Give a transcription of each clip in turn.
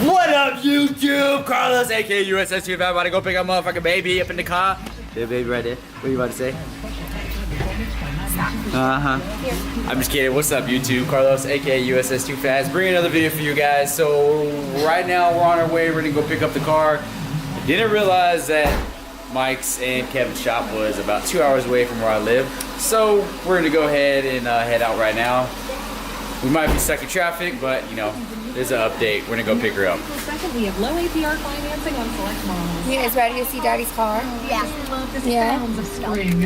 What up, YouTube? Carlos, aka USS2. I'm about to go pick up motherfucking baby up in the car. There's baby right there. What are you about to say? I'm just kidding. What's up, YouTube? Carlos, aka USS2 Fast, bringing another video for you guys. So right now we're on our way. We're gonna go pick up the car. Didn't realize that Mike's and Kevin's shop was about 2 hours away from where I live. So we're gonna go ahead and head out right now. We might be stuck in traffic, but you know, there's an update. We're gonna go pick her up. Second, we have low APR financing on select models. You guys ready to see Daddy's car? Yeah. Love the sounds of spring.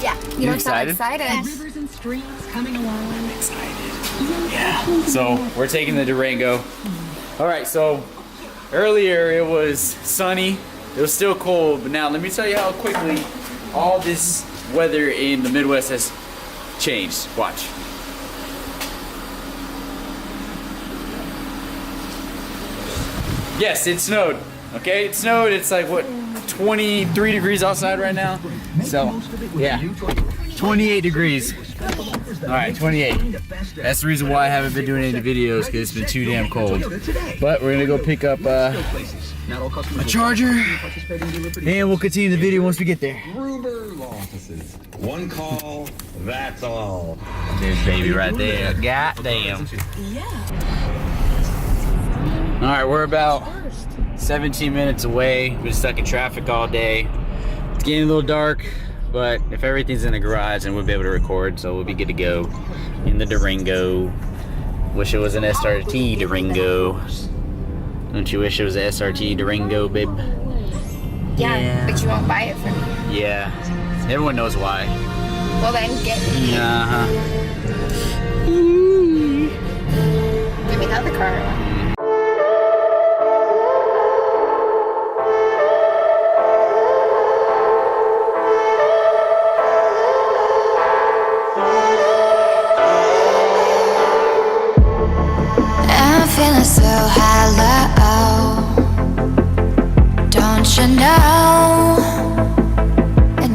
Yeah. You excited? Excited. Rivers and streams coming along. Excited. Yeah. So we're taking the Durango. All right. So earlier it was sunny. It was still cold, but now let me tell you how quickly all this weather in the Midwest has changed. Watch. Yes, it snowed. Okay, it snowed. It's like what, 23 degrees outside right now. So, yeah, 28 degrees. All right, 28. That's the reason why I haven't been doing any videos, because it's been too damn cold. But we're gonna go pick up a charger, and we'll continue the video once we get there. One call, that's all. There's baby right there. Goddamn. All right, we're about 17 minutes away. We've been stuck in traffic all day. It's getting a little dark, but if everything's in the garage, then we'll be able to record, so we'll be good to go in the Durango. Wish it was an SRT Durango. Don't you wish it was an SRT Durango, babe? Yeah, but you won't buy it for me. Yeah, everyone knows why. Well then, get me. Give me the other car. Feeling so hollow, don't you know,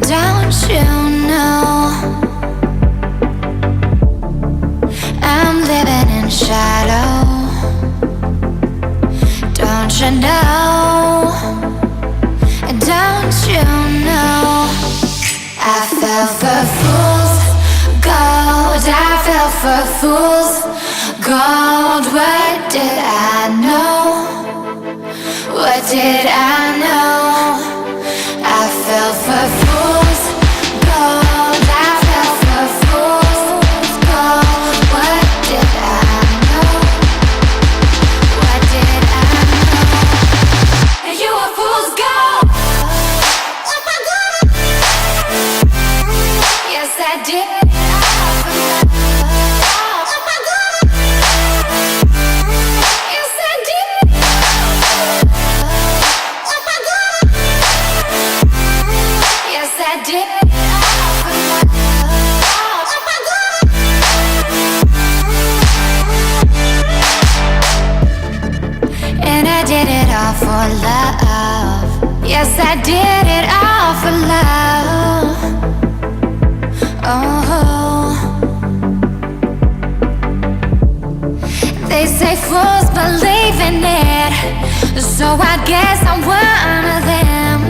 don't you know, I'm living in shadow, don't you know, don't you know, I fell for fool's gold, I fell for fool's gold. What did I know? What did I know? I fell for fool's gold. I fell for fool's gold. What did I know? What did I know? You were fool's gold. Yes, I did. For love, yes, I did it all for love. Oh, they say fools believe in it, so I guess I'm one of them.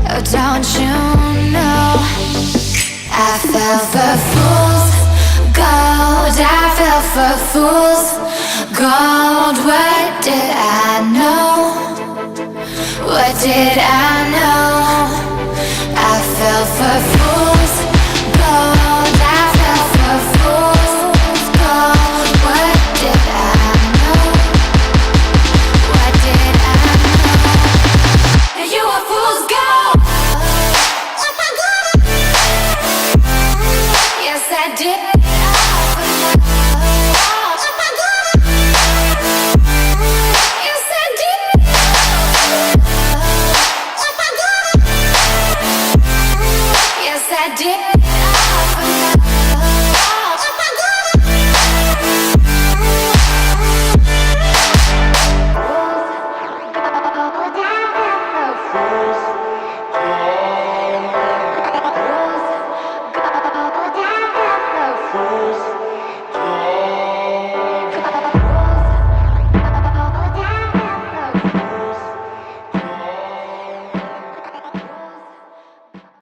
Oh, don't you know, I fell for fool's gold, I fell for fool's gold. What did I know? What did I